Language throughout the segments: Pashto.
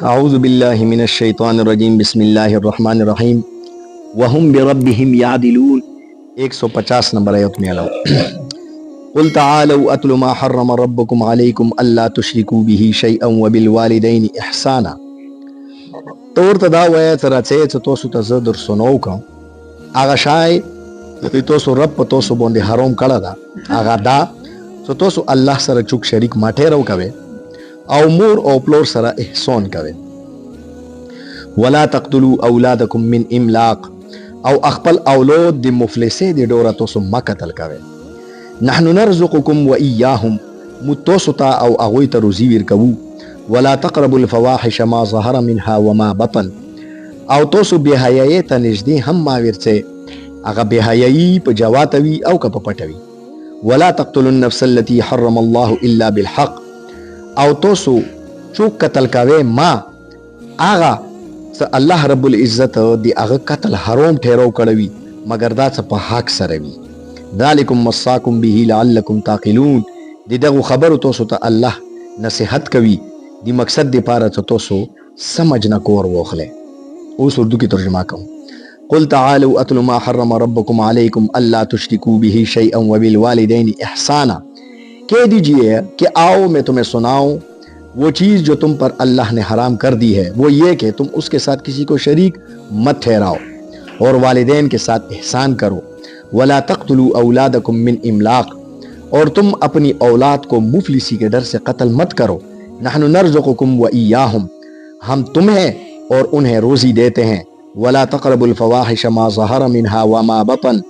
अऊज़ु बिल्लाहि मिनश शैतानिर रजीम बिस्मिल्लाहिर रहमानिर रहीम वहुम बिरब्बिहिम यादिलून 150 नंबर आयत में अलाउ कुल तआलू अत्लु मा हर्रम रब्बुकुम अलैकुम अल्ला तुश्रिकू बिही शैअन व बिल वालिदैनि इहसाना तोरतदा वया तराचे तोसु तजदर सुनौका आगा शाय तोसु रब तोसु बोंदे हराम कड़ा दा आगा दा तोसु अल्लाह सर चुक शरीक माठे रव कवे او مور او پلور سره احسان کوي ولا تقتلوا اولادکم من املاق او خپل اولاد د مفلسې د ډوره تاسو ما قتل کوي نحن نرزقكم واياهم متوسطا او اغوي ته روزي ورکو ولا تقربوا الفواحش ما ظهر منها وما بطن او تاسو به حیاي ته نږدې هم ما ورڅه هغه به حیاي په جواتوي او که په پټوي ولا تقتلوا النفس التي حرم الله الا بالحق او توسو چوک قتل کوي ما آغا الله رب العزت دی آغا قتل حرام ٹھیرو کړوي مگر دا څه په حق سره وي ذالکم وصاکم به لعلکم تعقلون دی دغه خبر توسو ته الله نصیحت کوي دی مقصد دی پاره توسو سمجھ نه کور وخله اوس اردو کی ترجمه کوم قل تعالوا اتل ما حرم ربكم عليكم الا تشركوا به شيئا وبالوالدين احسانا कह दीजिए कि आओ मैं तुम्हें सुनाऊं वो चीज जो तुम पर अल्लाह ने हराम कर दी है वो ये कि तुम उसके साथ किसी को शरीक मत ठहराओ और वालिदैन के साथ एहसान करो वला तक़्तुलू औलादकुम मिन इमलाक और तुम अपनी औलाद को मुफलिसी के डर से कत्ल मत करो नहनु नर्ज़ुकुकुम व इय्याहुम हम तुम्हें और उन्हें रोजी देते हैं वला तक़रबुल फ़वाहिश मा ज़हर मिन्हा व मा बतन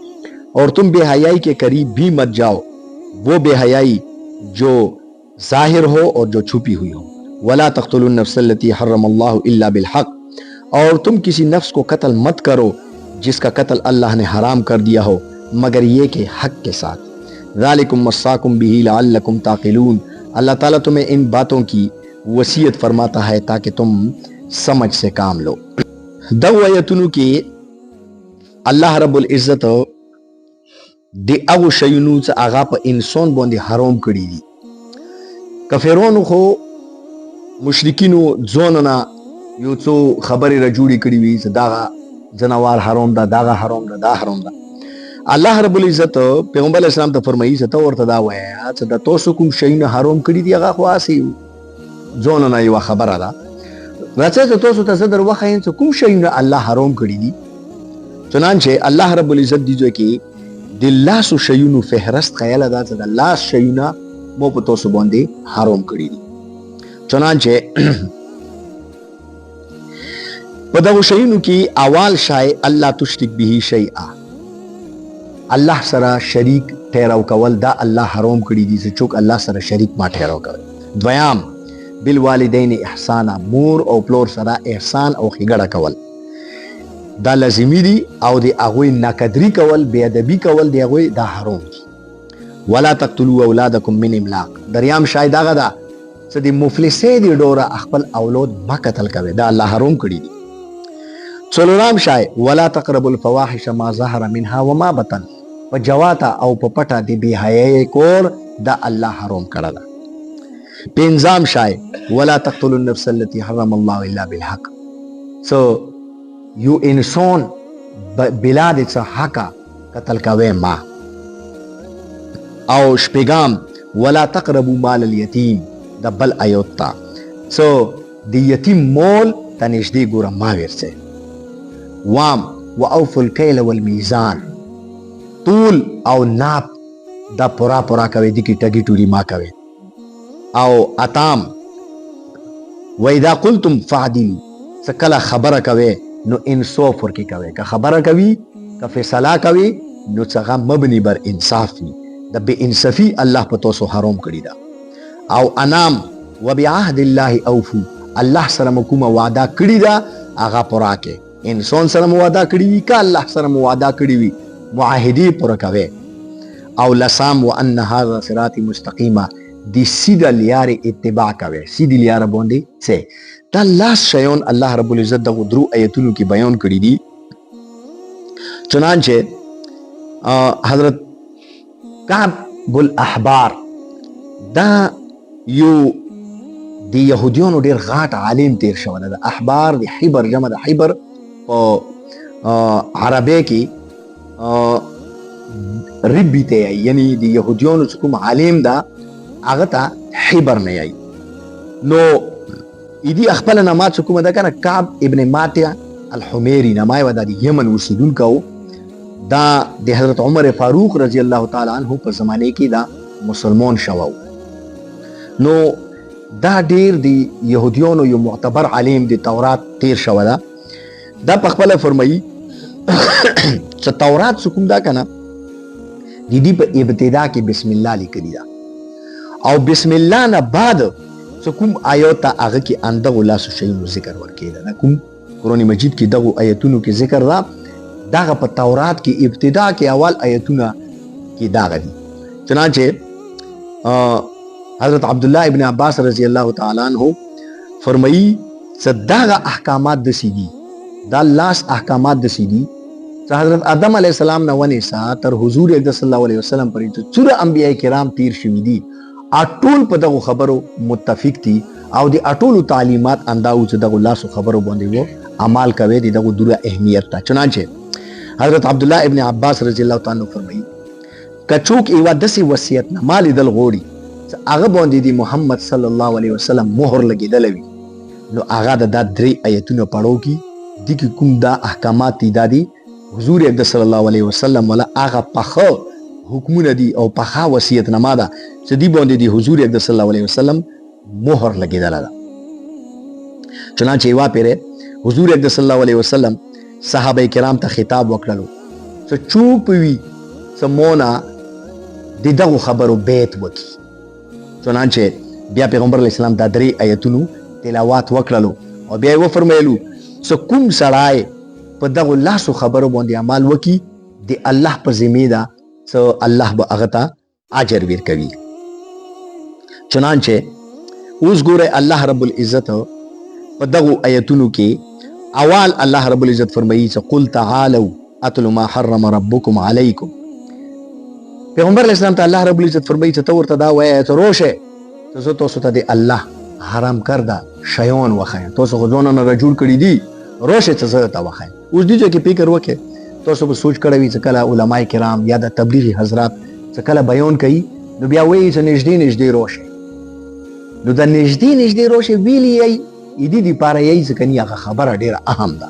और तुम बेहयाई के करीब भी मत जाओ वो बेहयाई जो जाहिर हो और जो छुपी हुई हो वला तक़्तुलुन नफ्स अल्लती हर्रम अल्लाहु इल्ला बिल हक़ और तुम किसी नफ्स को कत्ल मत करो जिसका कत्ल अल्लाह ने हराम कर दिया हो मगर ये कि हक के साथ ज़ालिकुम वस्साकुम बिही लअल्लकुम ताक़िलून अल्लाह ताला तुम्हें इन बातों की वसीयत फरमाता है ताकि तुम समझ से काम लो दवायतुनु की अल्लाह रब्बुल इज्जत د هغه شیونو چې هغه په انسان باندې حرام کړی دي کفرونو خو مشرکینو ځونونه یو څو خبرې را جوړې کړې وي چې دا جنوار حرام ده دا حرام ده دا حرام ده الله رب العزت پیغمبر اسلام ته فرمایي چې تو ورته دا وایا چې د تاسو کوم شیونه حرام کړی دي هغه خو اسی ځونونه یو خبره ده راځه تاسو ته در وخاین چې کوم شیونه الله حرام کړی دي چنانچه الله رب العزت دی چې د لاسو شیونو فهرست خیال دا چې د لاس شیونه مو په تاسو باندې حرام کړی دي چنانچه په دغه شیونو کې اول شای الله تشرک به شیئا الله سره شریک ټهراو کول دا الله حرام کړی دي چې څوک الله سره شریک ما ټهراو کوي دویم بالوالدین احسانا مور او پلور سره احسان او ښېګړه کول دا لازمی دي او د هغوی ناقدري کول بې ادبي کول د هغوی دا حرام دي ولا تقتلوا اولادکم من املاق دریام شاید هغه ده چې د مفلسۍ د ډوره خپل اولاد ما قتل کوي دا الله حرام کړي دي څلورم شای ولا تقربوا الفواحش ما ظهر منها وما بطن په جواته او په پټه د بې حیایۍ کور دا الله حرام کړه ده پنځم شای ولا تقتلوا النفس التي حرم الله الا بالحق یو انسان بلا د څه حقا قتل کوي ما او شپږم ولا تقربوا مال اليتيم د بل ایوتا د یتیم مول ته نږدې ګوره ما ورڅه وام واوفوا الكيل والميزان طول او ناپ دا پورا پورا کوي د کی ټګي ټوري ما کوي او اتام واذا قلتم فعدلوا سکلا خبره کوي نو انصاف ورکی کوي که خبره کوي که فیصله کوي نو څنګه مبني بر انصاف وي د بے انصافي الله په تاسو حرام کړی دا او انام وبعهد الله اوفو الله سره کومه وعده کړی دا هغه پوره کې انسان سره وعده کړی وي که الله سره وعده کړی وي معاهدي پوره کوي او لسام وان هذا صراط مستقیمه دی سیده لیار اتباع کوي سیده لیار باندې څه دا لاس شیون الله رب العزت دغه درو آیتونو کې بیان کړی دي چنانچه حضرت کعب الاحبار دا یو د يهوديانو ډیر غاټ عالم تیر شوی د احبار د حبر جمع د حبر په عربی کې ربی ته یعنی د يهوديانو کوم عالم دا هغه ته حبر نه یای نو ایدی خپل نامه کومه ده کنه کعب ابن ماتع الحمیری نامه و د یمن اوسیدونکو دا د حضرت عمر فاروق رضی الله تعالی عنہ په زمانه کې دا مسلمان شوو نو دا ډیر د يهوديانو یو معتبر عالم د تورات تیر شو دا په خپل فرمایي چې تورات کوم دا کنه د دې په ابتدا کې بسم الله لیکلی دا او بسم الله نه بعد کوم آیات هغه کې اندغه لاسو شی ذکر ورکړي دا کوم قرآن مجید کې دغه آیتونو کې ذکر دا دغه په تورات کې ابتدا کې اول آیتونه کې داغه دي چنانچه حضرت عبدالله ابن عباس رضی الله تعالی عنہ فرمایي چې دغه احکامات د سیدی دا لاس احکامات د سیدی چې حضرت آدم علیه السلام نه ونیسا تر حضور اکرم صلی الله علیه وسلم پورې چې څومره انبیای کرام تیر شوي دي اټول په دغه خبرو متفق دي او د اټولو تعلیمات انداو چې دغه لاسو خبرو باندې وو عمل کوي دغه دوره اهمیت ته چنانچه حضرت عبدالله ابن عباس رضی الله تعالی عنہ فرمایي کچوک ایوا دسی وصیت نه مال دل غوړي هغه باندې دی محمد صلی الله علیه وسلم مهر لګیدل وی نو هغه د درې آیتونو پړو کی د کوم دا احکامات دي دادی حضور اکرم صلی الله علیه وسلم ولا هغه پخو حکمونه دي او پخا وصیت نامه ده چې دی باندې دی حضور اکرم صلی الله علیه وسلم مهر لګیدل ده چنانچه یوا پیره حضور اکرم صلی الله علیه وسلم صحابه کرام ته خطاب وکړلو چې چوپ وی سمونا دغه خبرو بیت وکي چنانچه بیا پیغمبر علیہ السلام دا درې آیتونو تلاوت وکړلو او بیا یې وفرمایلو چې کوم سړی په دغه لاسو خبرو باندې عمل وکي د الله په ذمه ده چې الله به هغه ته اجر ورکوي چنانچه اوس ګوره الله رب العزت په دغه آیتونو کې اول الله رب العزت فرمایي چې قل تعالوا اتل ما حرم ربكم عليكم پیغمبر علیہ السلام ته الله رب العزت فرمایي چې تور ته دا وایي ته روشه ته تاسو ته دی الله حرام کړدا شیون وخایا تاسو غوونه نه جوړ کړی دي روشه ته زه ته وخایا اوس دې چې فکر وکړي تاسو به سوچ کړی چې کله علماء کرام یا د تبلیغي حضرات چې کله بیان کوي نو بیا وایي چې نږدې روشه نو د نږدې روشه ویلی دې دی پاره یې چې کني هغه خبره ډیره اهم ده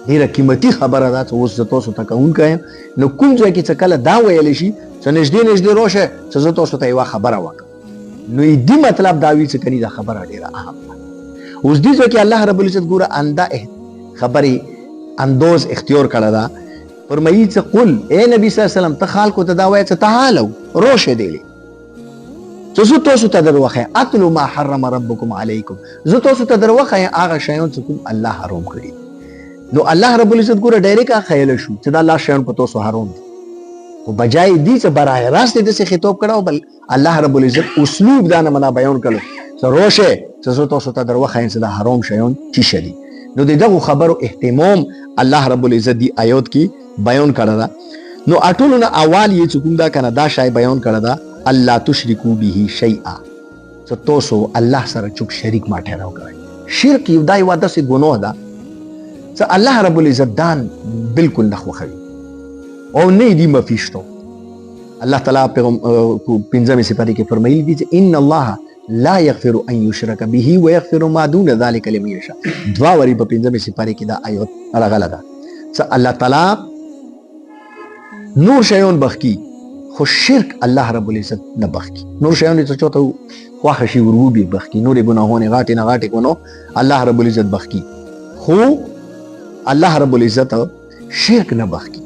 ډیره قیمتي خبره ده چې اوس تاسو ته کوم کایم نو کوم ځای کې چې کله دا ویل شي چې نږدې روشه چې زه تاسو ته یو خبره وکړم نو دې مطلب دا وی چې کني دا خبره ډیره اهم ده اوس دې ځکه الله رب العزت ګوره انده خبري اندوز اختیار کړه دا فرمایي چې قل اے نبی صلی الله علیه وسلم ته خلکو ته دا وایي چې تعالوا روشه دی زه تاسو ته دروخه اتلو ما حرم ربكم عليكم زه تاسو ته دروخه هغه شیان چې کوم الله حرام کړی نو الله رب العزت ګوره ډایرکټ خیال شو چې دا الله شیان په تاسو حرام دي خو بجای دې چې برای راست دې څه خطاب کړو بل الله رب العزت اسلوب دا نه منا بیان کړو چې روشه چې زه تاسو ته دروخه چې دا حرام شیان چی شدي نو دغه خبرو اهتمام الله رب العزت دی آیات کې بیان کړه نو اټولو نه اول یې چې کوم دا کنه دا شای بیان کړه دا الله تشرکو به شیئا چې تاسو الله سره چوک شریک ما ټهراو کوي شرک یو دای واده سي ګناه ده چې الله رب العزت دان بالکل نه خوخوي او نه دی مفیشتو الله تعالی په پنځمه سپاره کې فرمایلی دي چې ان الله لا يغفر ان يشرك به ويغفر ما دون ذلك لمن يشاء دوا وری په پنځمه سپاره کې دا آیت راغله ده چې الله تعالی نور شیون بخکی خو شرک الله رب العزت نه بخکی نور شیون چې چوته واخه شی ورو به بخکی نور ګناهونه غاټه نه غاټه کو الله رب العزت بخکی خو الله رب العزت شرک نه بخکی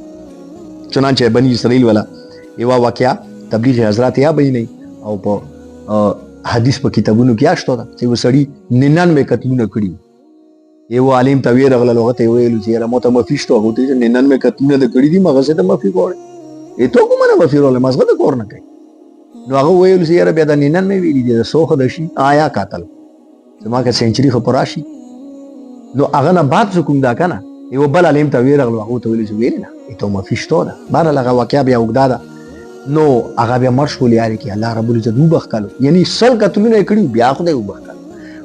چنانچه بنی اسرائیل والا یو واقعیا تبلیغ حضرات یا بیني او په حدیث په کتابونو کې آشته ده چې وسړي 99 قتلونه کړی یو عالم ته ویل غل لغت ویل چې را مت مفیشتو هغه ته 99 قتلونه د کړی دي مغه څه ته مفی کوړ اته کومه نه مفی روله مزغه د کور نه کوي نو هغه ویل چې را بیا د 99 ویل دي سو خو دشي آیا قاتل زما که سنچري خو پراشي نو هغه نه بعد کوم دا کنه یو بل عالم ته ویل غل هغه ته ویل چې ویل نه اته مفیشتو ده بار لغه واقعیا بیا وګدا نو هغه بیا مرشول یاري کې الله رب العزت وبخلو یعنی سل قتلونه کړي بیا خدای وبخلو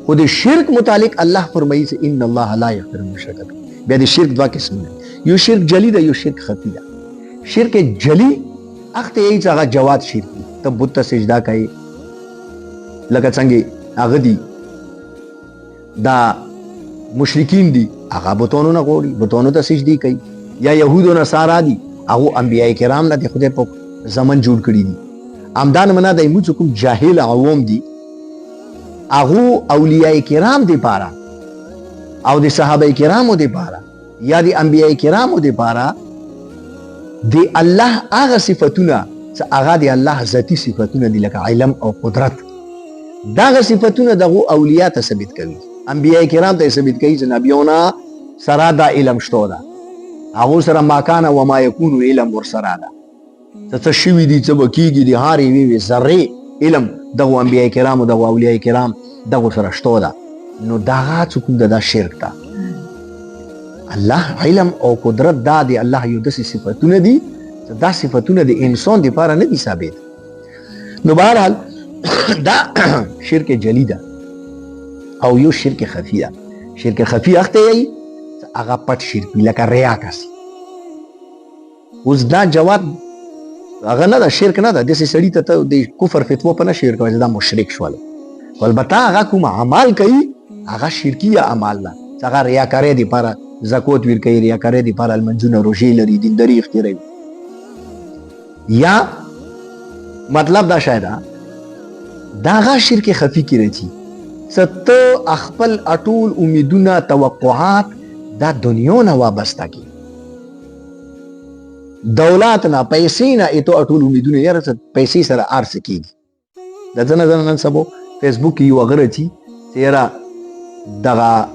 خو د شرک متعلق الله فرمایي چې ان الله لا یغفر المشرک به. بیا د شرک دوه قسمونه، یو شرک جلی ده، یو شرک خفي ده. شرک جلی هغه ته یې چې هغه جواد شرک دی، ته بت ته سجدا کوي لکه څنګه هغه دي دا مشرکین دي، هغه بتونو نه غوړي، بتونو ته سجدي کوي. یا یهود او نصارا دي، هغه انبیای کرام نه د خدای په زمن جوړ کړي دي. امدان منا د ایمو کوم جاهل عوام دي، هغه اولیاء کرام دي پاره او د صحابه کرامو دي پاره یا د انبیای کرامو دي پاره دی الله هغه صفاتونه چې هغه دی الله ذاتی صفاتونه دي لکه علم او قدرت، دغه صفاتونه دغه اولیاء ته ثابت کوي، انبیای کرام ته ثابت کوي چې نبیونه سره دا علم شته ده، هغه سره ما کان و ما یکون علم ور سره ده، څه شوی دي څه بکیږي دي هاري وی ذره علم دغه انبیای کرام او دغه اولیاء کرام دغه سره شته ده. نو دغه څوک د شرک ده. الله علم او قدرت دا دی الله یو داسې صفاتونه دي چې دا صفاتونه د انسان لپاره نه دي ثابت. نو بهرحال دا شرک جلی ده او یو شرک خفی ده. شرک خفی اخته یی هغه پټ شرک لکه ریا کس. اوس دا جواب هغه نه ده، شرک نه ده، داسې سړي ته د کفر فتوا په نه شعر کوي دا مشرک شول. البته هغه کوم اعمال کوي هغه شرکی اعمال نه، هغه ریاکاري دي لپاره زکات ورکوي، ریاکاري دي لپاره المنځونه روژې لري، دینداري اختیاروي. یا مطلب دا شاید دا هغه شرک خفي کې راځي چې ته خپل اټول امیدونه توقعات دا دنیا نه وابسته کی، دولت نه پیسې نه ایتو اټول امیدونه یاره پیسې سره ارس کیږي. د ځنه نن سبا فیسبوک کې یو غره چی چې یاره دغه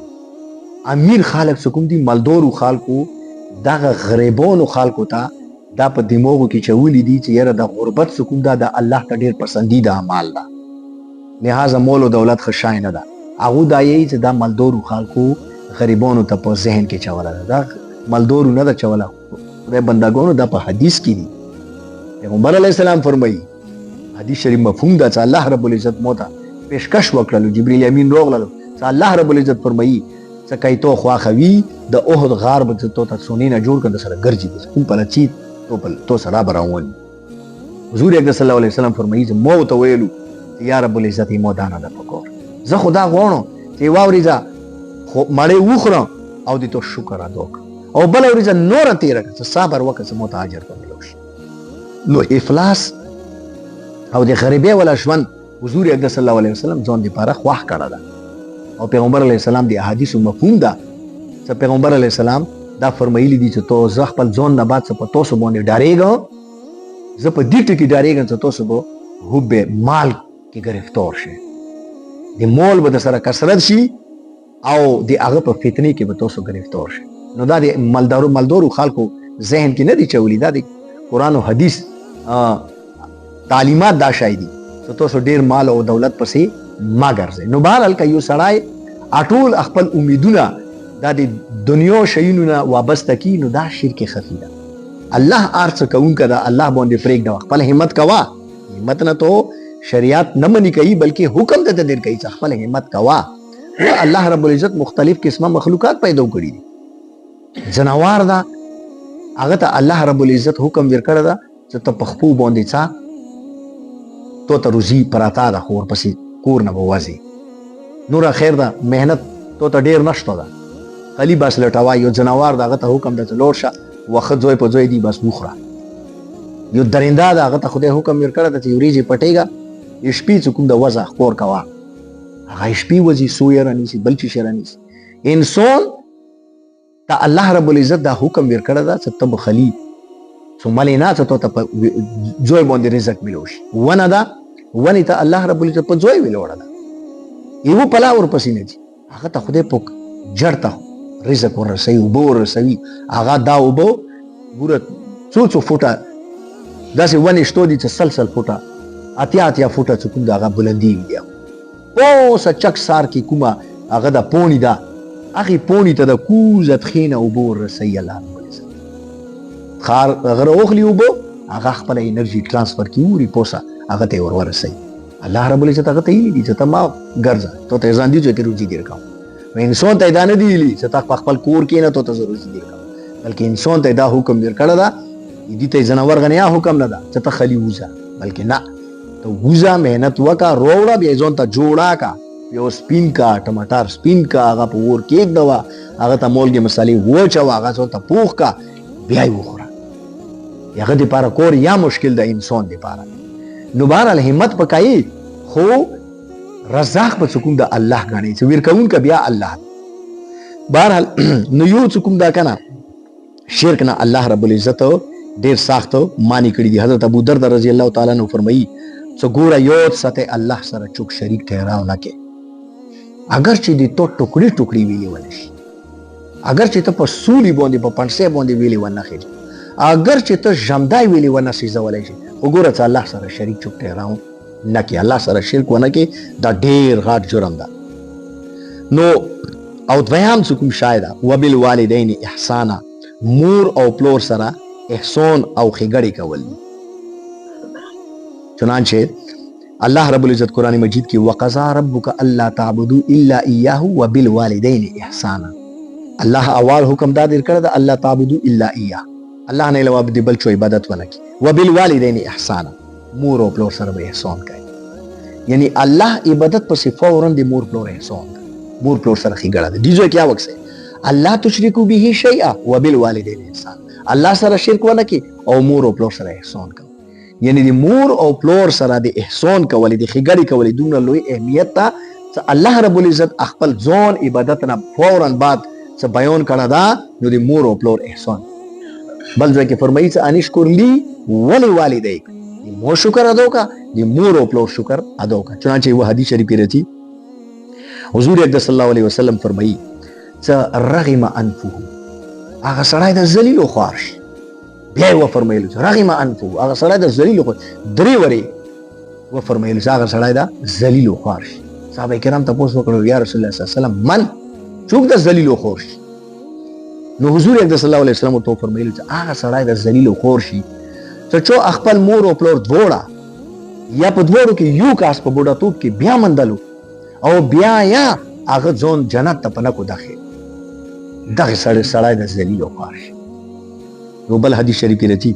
امیر خلک سکوم دي مالدورو خلکو دغه غریبانو خلکو ته دا په دماغو کې چولی دي چې یاره د غربت سکوم دا د الله ته ډیر پسندیده اعمال ده، لہذا مول او دولت خشای نه ده. هغه دا یی چې دا مالدورو خلکو غریبانو ته په ذهن کې چوله ده، دا مالدورو نه ده چوله، خدای بندگانو دا په حدیث کې دي. پیغمبر علیه السلام فرمایي حدیث شریف مفهوم دا چې الله رب العزت موته پیشکش وکړلو، جبرئیل امین راغلل چې الله رب العزت فرمایي چې کای تو خواخوي د احد غار به تو ته سونی نه جوړ کړه سره ګرځي کوم په لچی تو سره براون. حضور اکرم صلی الله علیه وسلم فرمایي چې مو ته ویلو یا رب العزت مو دانه د پکور زه خدا غواړم چې واوريزه خو مړې وخورم او دې تو شکر ادا وکړم او بل اوريزه نور تیر کړه صبر وکړه چې متاجر کوم. نو افلاس او د غریبه ولا ژوند حضور اکرم صلی الله علیه وسلم ځان لپاره خوښ کړه ده او پیغمبر علیه السلام دی احادیث مفهوم ده چې پیغمبر علیه السلام دا فرمایلی دي چې تو زه خپل ځان نه بعد څه په تاسو باندې ډارېږم، زه په دې ټکي ډارېږم چې تاسو به حب مال کې گرفتار شئ، د مال به د سره کثرت شي او د هغه په فتنې کې به تاسو گرفتار شئ. نو دا د مالدارو خلکو ذهن کې نه دي چولی، دا د قرآن او حدیث تعلیمات دا شای دي چې تاسو ډیر مال او دولت پسې ما ګرځئ. نو بهرحال که یو سړی اټول خپل امیدونه دا د دنیا شیونو نه وابسته کی نو دا شرک خفي ده. الله ارڅ کوونکی ده، الله باندې پرېږده، خپل همت کوا، همت نه تو شریعت نه منی کوي بلکې حکم ته در کوي چې خپل همت کوا. الله رب العزت مختلف قسمه مخلوقات پیدا کړي دي، جنوار ده هغه ته الله رب العزت حکم ورکړی ده چې ته په خپو باندې څه تو ته روزي پراته ده خو ورپسې کور نه به وځي، نوره خیر ده محنت تو ته ډېر نشته ده، خالي بس لټوه. یو جنوار ده هغه ته حکم ده چې لوړ شه وخت ځای په ځای دي بس وخوره. یو درنده ده هغه ته خدای حکم ورکړی ده چې وریجې پټېږه شپې چې کوم د وضع خپور کوه هغه شپې وځي څو یې رانیسي بل چې شی رانیسي. انسان ته الله رب العزت دا حکم ورکړی ده چې ته به خالي څوملې نه چې تو ته په ځای باندې رزق ملو شي. ونه ده ونې ته الله رب العزت په ځای ویلوړه ده، یو پلا ورپسې نه ځي، هغه ته خدای په جړ ته رزق ورسوي، اوبه ورسوي، هغه دا اوبه ګوره څو فوټه داسې ونې شته دي چې سل فوټه اتیا فوټه چې کوم د هغه بلندي وي اوس چک سار کې کومه هغه د پونی ده هغې پونی ته د کوزه تخې نه اوبه ورسوي الله رب العزت. غره اوخلي اوبه هغه خپله انرژي ټرانسفر کړي ووري پوسه هغه ته یې ورسوي. الله رب العزت هغه ته ویلي دي چې ته ما ګرځه تو ته ځان دي چې روزي درکوم. انسان ته دا نه دی ویلي چې ته خپل کور کې نه تو ته روزي درکوم، بلکې انسان ته دا حکم درکړه دا دې ته جناور غنیا حکم نه دا چې ته خلی وځه، بلکې نه ته وځه مهنت وکا روړه بیا ځان ته جوړا کا یو سپین کا ټماټر سپین کا هغه په ور کې دوا هغه ته مولګي مصالې وچا هغه ځان ته پوخ کا بیا یې وخوره. هغه دې پاره کور یا مشکل د انسان دې پاره. نو بهرحال همت پکایي خو رزاق په کوم د الله غاڼې چې ورکون ک بیا الله. بهرحال نو یو کوم دا کنه شرک نه الله رب العزت ډیر سخت مانی کړی دی. حضرت ابو درد رضی الله تعالی عنہ فرمایي چې ګوره یو سته الله سره چوک شریک ټهراو نه کې، اگر چې دې تو ټوکړي ټوکړي ویلې ونشي، اگر چې ته په سولي باندې په پنځه باندې ویلې ونه خېږي، اگر چې ته جمدای ویلې ونه سي زولای شي، وګوره چې الله سره شریک چوک ټهراو نه کې، الله سره شرک ونه کې دا ډیر غټ جرم ده. نو او دویم څه کوم شاید وبالوالدین احسانا، مور او پلور سره احسان او ښېګړې کول دي. چنانچه الله رب العزت قرآن مجید کی وقضا ربک الا تعبدوا الا اياه وبالوالدین احسانا. الله اول حکم دا درکړه دا الله تعبدوا الا اياه، الله نه علاوه بل چا عبادت ونه کی. وبالوالدین احسانا، مور او پلور سره به احسان کوي. یعنی الله عبادت پس فورا دی مور پلور احسان ده، مور پلور سره ښېګړه ده. دیجو کیا وکسه الله تشرکو به شیئا وبالوالدین احسان، الله سره شرک ونه کی او مور او پلور سره احسان کوي. یعنی د مور او پلور سره د احسان کول دي ښېګړې کول دونه لوی اهمیت ته چې الله رب العزت خپل ځان عبادت نه فورا بعد څه بیان کړه دا نو د مور او پلور احسان. بل ځای کې فرمایي چې انشکر لی ولوالدیک، مور شکر ادا کا د مور او پلور شکر ادا کا. چنانچه یو حدیث شریف راځي حضور اکرم صلی الله علیه وسلم فرمایي چې رغم انفه، هغه سړی د ذلیل خوار شي. بیا یې وفرمایلو چې رغم انفه، هغه سړی د ذلیل خوار، درې ورې وفرمایلو چې هغه سړی د ذلیل خوار شي. صحابه کرام تاسو وکړو یا رسول الله صلی الله علیه وسلم من څوک د ذلیل خوار شي؟ نو حضور اکرم صلی الله علیه وسلم ته فرمایلو چې هغه سړی د ذلیل خوار شي چې خپل مور او پلور دواړه یا په دواړو کې یو کاس په بوډاتوب کې بیا مندلو او بیا یا هغه ځون جنت ته پنکو داخل، دغه سړی د ذلیل خوار شي. نو بل حدیث شریف کې راځي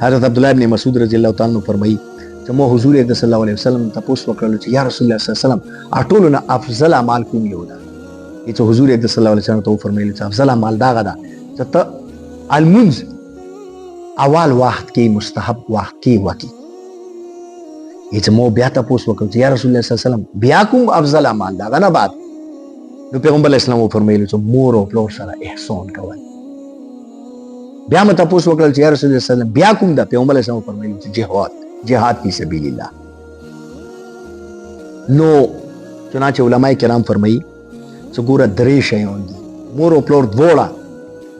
حضرت عبد الله ابن مسعود رضی الله تعالی عنہ فرمایي چې مو حضور اکرم صلی الله علیه وسلم تاسو وکړل چې یا رسول الله صلی الله علیه وسلم اټولو نه افضل اعمال کوم یو ده؟ چې حضور اکرم صلی الله علیه وسلم ته فرمایلی چې افضل اعمال دا غدا چې ته المنز اول وخت کې مستحب وخت کې وکی. چې مو بیا تاسو وکړل چې یا رسول الله صلی الله علیه وسلم بیا کوم افضل اعمال دا غنا بعد؟ نو پیغمبر اسلام فرمایلی چې مور او پلور سره احسان کوئ. بیا مې تاسو وکړل چې یا رسول الله صلی الله علیه وسلم بیا کوم دا؟ پیغمبر اسلام فرمایلی چې جهاد فی سبیل الله. نو چنانچه علماء کرام فرمایي چې ګوره درې شیان دي، مور او پلور دواړه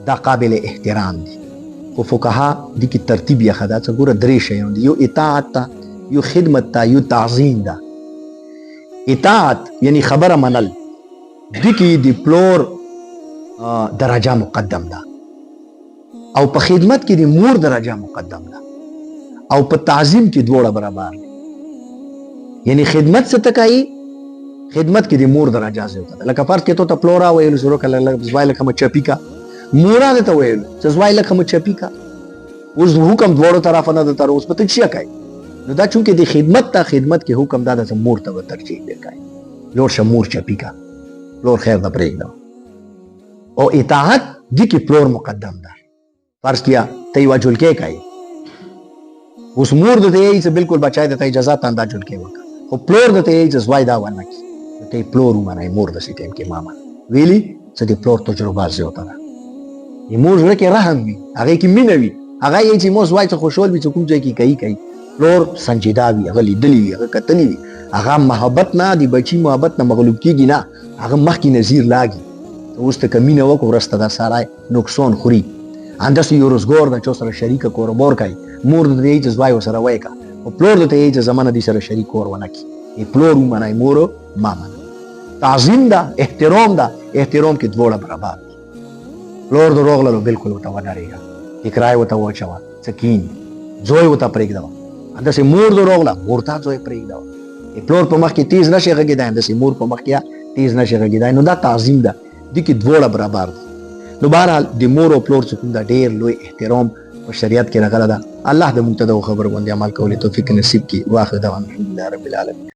دا قابل احترام دي، خو فقها دي کې ترتیب یې خدا چې ګوره درې شیان دي، یو اطاعت ته، یو خدمت ته، یو تعظیم ده. اطاعت یعنی خبره منل، دي کې د پلور درجه مقدم ده او په خدمت کې د مور درجه مقدم ده او په تعظیم کې دواړه برابر دي. یعنی خدمت څه تکایي؟ خدمت کې د مور درجه زیاته ده. لکه فرض کې ته پلورا ویل شروع کړل زوای لکه مچ چپی کا، مورا ته ویل چې زوای لکه مچ چپی کا، اوس حکم دواړو طرف نه ده، تر اوس پته چی کوي. نو دا چونکه د خدمت ته خدمت کې حکم دا ده مور ته ترجیح ورکړي، لور شه مور چپی کا، پلور خیر ده پرېږده. او اطاعت دي کې پلور مقدم ده. فرض کیا ته یو جلکې کوي، اوس مور د ته یې بالکل بچای د ته اجازه تاندا جلکې وکړه، خو پلور د ته یې ځوای دا ونه کی ته پلور ومنای مور د سي ټیم کې ماما ویلي چې د پلور تجربه زیاته ده. ی مور زړه کې رحم وي، هغه کې مینه وي، هغه یې چې مو ځوای ته خوشحال وي چې کوم ځای کې کوي. پلور سنجیده وي، هغه لیدلی وي، هغه کتلی وي، هغه محبت نه دی بچی محبت نه مغلوب کیږي نه، هغه مخکې نظیر لاګي. اوس ته کمینه وکړو رسته دا سارای نقصان خوري. انداس یو روزګار د چا سره شریک کاروبار کوي، مور د دې چې ځوای وسره وای کا او پلور د دې چې زمانه دي سره شریک کور ونه کی. ای پلور ومنای مور ماما. تعظیم دا، احترام دا، احترام کې دواړه برابر. پلور دروغ له بالکل وته وناريګا، اقرای وته وچوا، سکین زوی وته پرېږدو. انداس مور دروغ له مور ته زوی پرېږدو. پلور په مخ کې تیز نشي غږیدای، داسې مور په مخ کې تیز نشي غږیدای. نو دا تعظیم ده، دي کې دواړه برابر دي. نو بهرحال د مور او پلور چې کوم دا ډېر لوی احترام په شریعت کې راغلی ده. الله د موږ ته د خبرو باندې عمل کولو توفیق نصیب کړي. واخر دعوانا الحمدلله رب العالمین.